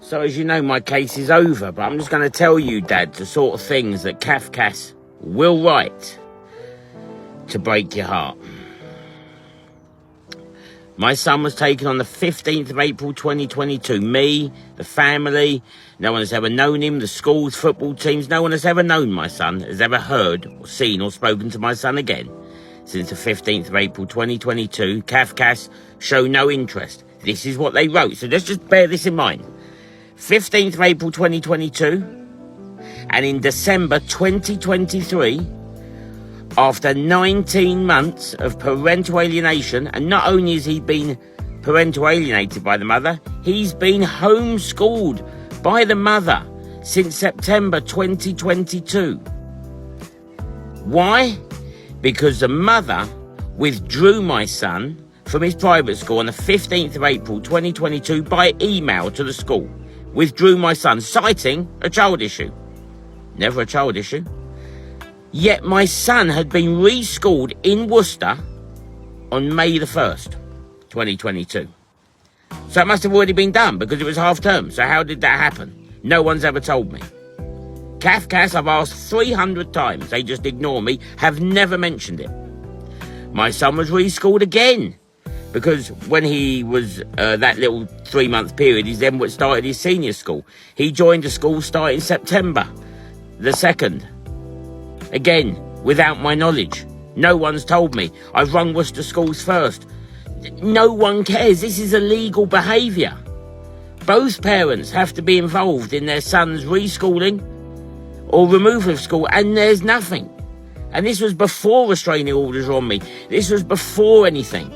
So as you know, my case is over, but I'm just going to tell you, Dad, the sort of things that Kafkas will write to break your heart. My son was taken on the 15th of April 2022. Me, the family, no one has ever known him, the schools, football teams, no one has ever known my son, has ever heard or seen or spoken to my son again. Since the 15th of April 2022, Kafkas show no interest. This is what they wrote, so let's just bear this in mind. 15th of April 2022, and in December 2023, after 19 months of parental alienation, and not only has he been parental alienated by the mother, he's been homeschooled by the mother since September 2022. Why? Because the mother withdrew my son from his private school on the 15th of April 2022 by email to the school. Withdrew my son, citing a child issue. Never a child issue. Yet my son had been reschooled in Worcester on May the 1st, 2022. So it must have already been done because it was half term. So how did that happen? No one's ever told me. Kafkas, I've asked 300 times. They just ignore me, have never mentioned it. My son was reschooled again because when he was that little 3-month period, he then started his senior school. He joined a school starting September the 2nd. Again, without my knowledge. No one's told me. I've rung Worcester schools first. No one cares. This is illegal behaviour. Both parents have to be involved in their son's reschooling or removal of school, and there's nothing. And this was before restraining orders were on me. This was before anything.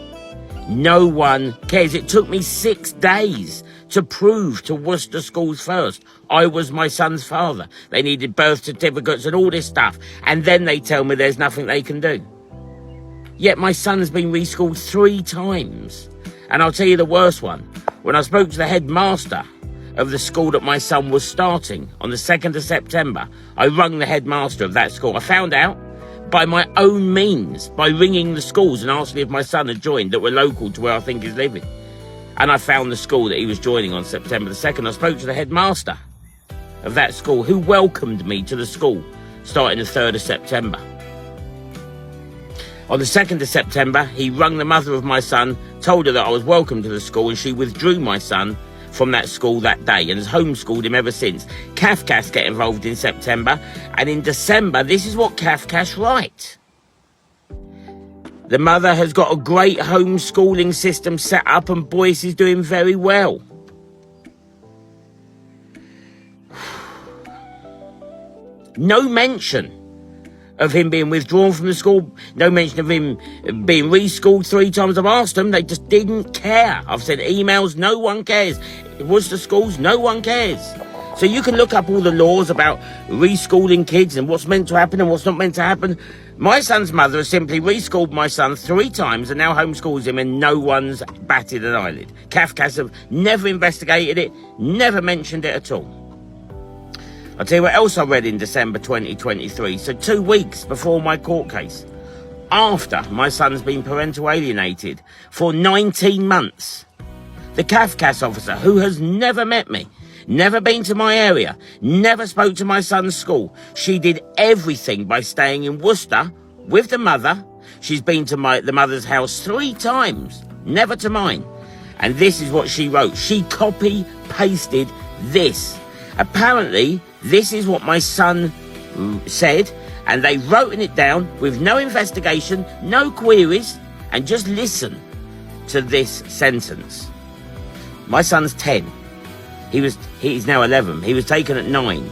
No one cares. It took me 6 days to prove to Worcester schools first I was my son's father. They needed birth certificates and all this stuff. And then they tell me there's nothing they can do. Yet my son's been reschooled 3 times. And I'll tell you the worst one. When I spoke to the headmaster of the school that my son was starting on the 2nd of September, I rung the headmaster of that school. I found out by my own means, by ringing the schools and asking if my son had joined that were local to where I think he's living. And I found the school that he was joining on September the 2nd. I spoke to the headmaster of that school who welcomed me to the school starting the 3rd of September. On the 2nd of September, he rung the mother of my son, told her that I was welcome to the school, and she withdrew my son from that school that day and has homeschooled him ever since. Kafkas get involved in September, and in December, this is what Kafkas writes. The mother has got a great homeschooling system set up and Boyce is doing very well. No mention of him being withdrawn from the school. No mention of him being reschooled 3 times. I've asked them, they just didn't care. I've sent emails, no one cares. Worcester schools, no one cares. So you can look up all the laws about reschooling kids and what's meant to happen and what's not meant to happen. My son's mother has simply reschooled my son 3 times and now homeschools him, and no one's batted an eyelid. Kafkas have never investigated it, never mentioned it at all. I'll tell you what else I read in December 2023, so 2 weeks before my court case, after my son's been parental alienated for 19 months. The Kafkas officer, who has never met me, never been to my area, never spoke to my son's school. She did everything by staying in Worcester with the mother. She's been to the mother's house 3 times, never to mine. And this is what she wrote. She copy-pasted this. Apparently, this is what my son said, and they wrote it down with no investigation, no queries, and just listen to this sentence. My son's 10. He's now 11. He was taken at 9.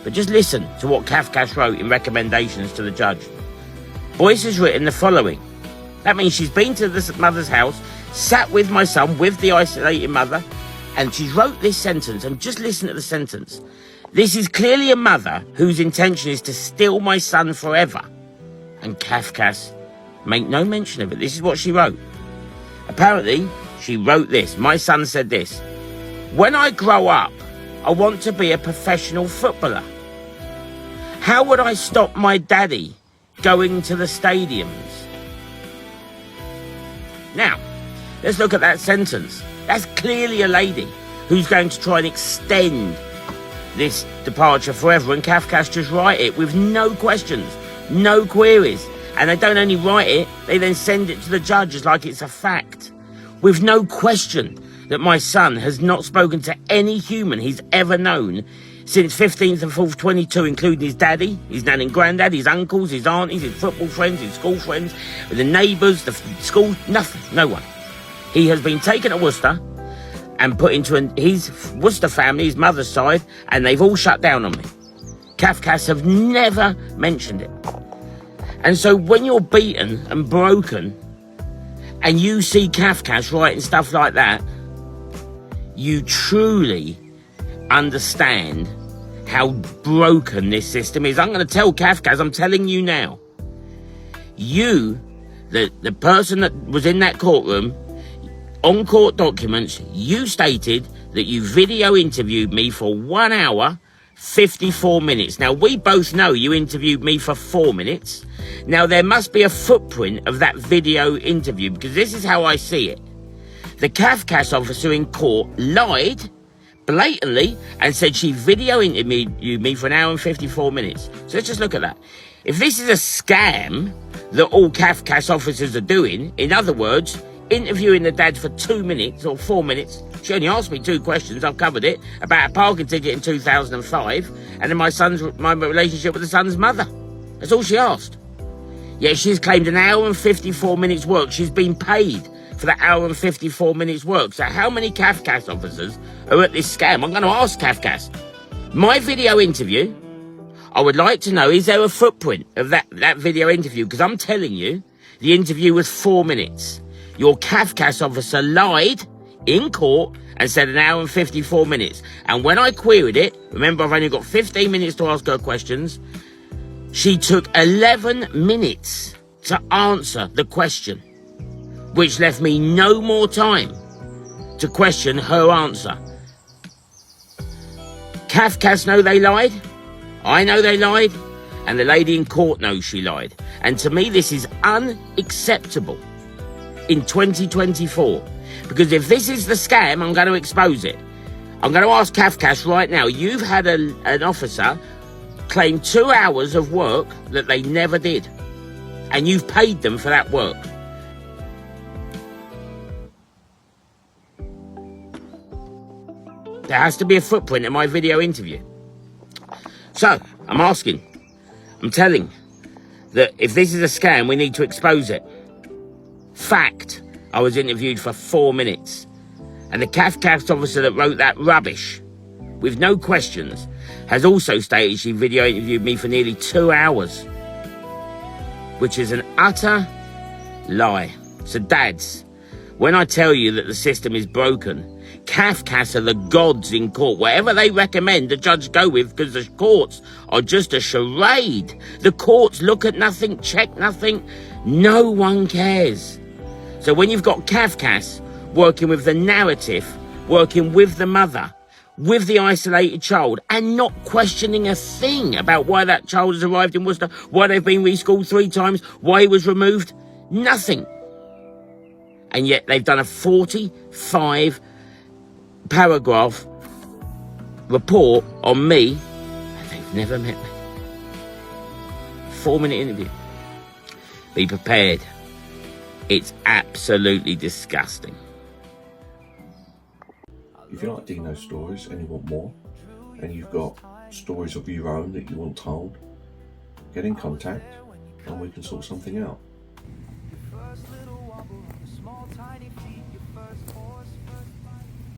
But just listen to what Kafkas wrote in recommendations to the judge. Boyce has written the following. That means she's been to the mother's house, sat with my son, with the isolated mother, and she wrote this sentence, and just listen to the sentence. This is clearly a mother whose intention is to steal my son forever. And Kafkas make no mention of it. This is what she wrote. Apparently, she wrote this. My son said this. When I grow up, I want to be a professional footballer. How would I stop my daddy going to the stadiums? Now, let's look at that sentence. That's clearly a lady who's going to try and extend this departure forever, and Kafkas just write it with no questions, no queries. And they don't only write it, they then send it to the judge like it's a fact, with no question that my son has not spoken to any human he's ever known since 15th of 4th, 22, including his daddy, his nan and granddad, his uncles, his aunties, his football friends, his school friends, the neighbours, the school, nothing, no one. He has been taken to Worcester and put into his Worcester family, his mother's side, and they've all shut down on me. Kafkas have never mentioned it. And so when you're beaten and broken and you see Kafkas writing stuff like that, you truly understand how broken this system is. I'm going to tell Kafkas, I'm telling you now, you, the person that was in that courtroom, on court documents, you stated that you video interviewed me for 1 hour, 54 minutes. Now, we both know you interviewed me for 4 minutes. Now, there must be a footprint of that video interview, because this is how I see it. The Kafkas officer in court lied blatantly and said she video interviewed me for 1 hour and 54 minutes. So let's just look at that. If this is a scam that all Kafkas officers are doing, in other words, interviewing the dad for 2 minutes or 4 minutes, she only asked me 2 questions, I've covered it, about a parking ticket in 2005, and then my relationship with the son's mother. That's all she asked. Yet she's claimed 1 hour and 54 minutes work. She's been paid for that 1 hour and 54 minutes work. So how many Kafkas officers are at this scam? I'm going to ask Kafkas. My video interview, I would like to know, is there a footprint of that video interview? Because I'm telling you, the interview was 4 minutes. Your Kafkas officer lied in court and said 1 hour and 54 minutes. And when I queried it, remember I've only got 15 minutes to ask her questions, she took 11 minutes to answer the question, which left me no more time to question her answer. Kafkas know they lied. I know they lied. And the lady in court knows she lied. And to me, this is unacceptable in 2024. Because if this is the scam, I'm going to expose it. I'm going to ask Kafkas right now, you've had an officer claim 2 hours of work that they never did. And you've paid them for that work. There has to be a footprint in my video interview. So, I'm asking, I'm telling that if this is a scam, we need to expose it. Fact, I was interviewed for 4 minutes. And the Kafkas officer that wrote that rubbish, with no questions, has also stated she video interviewed me for nearly 2 hours. Which is an utter lie. So dads, when I tell you that the system is broken, Kafkas are the gods in court. Whatever they recommend, the judge go with, because the courts are just a charade. The courts look at nothing, check nothing. No one cares. So when you've got Kafkas working with the narrative, working with the mother, with the isolated child, and not questioning a thing about why that child has arrived in Worcester, why they've been reschooled 3 times, why he was removed, nothing. And yet they've done a 45 paragraph report on me, and they've never met me. 4-minute interview. Be prepared. It's absolutely disgusting. If you like Deano stories and you want more, and you've got stories of your own that you want told, get in contact and we can sort something out. Your first little wobble, small tiny feet, your first horse, first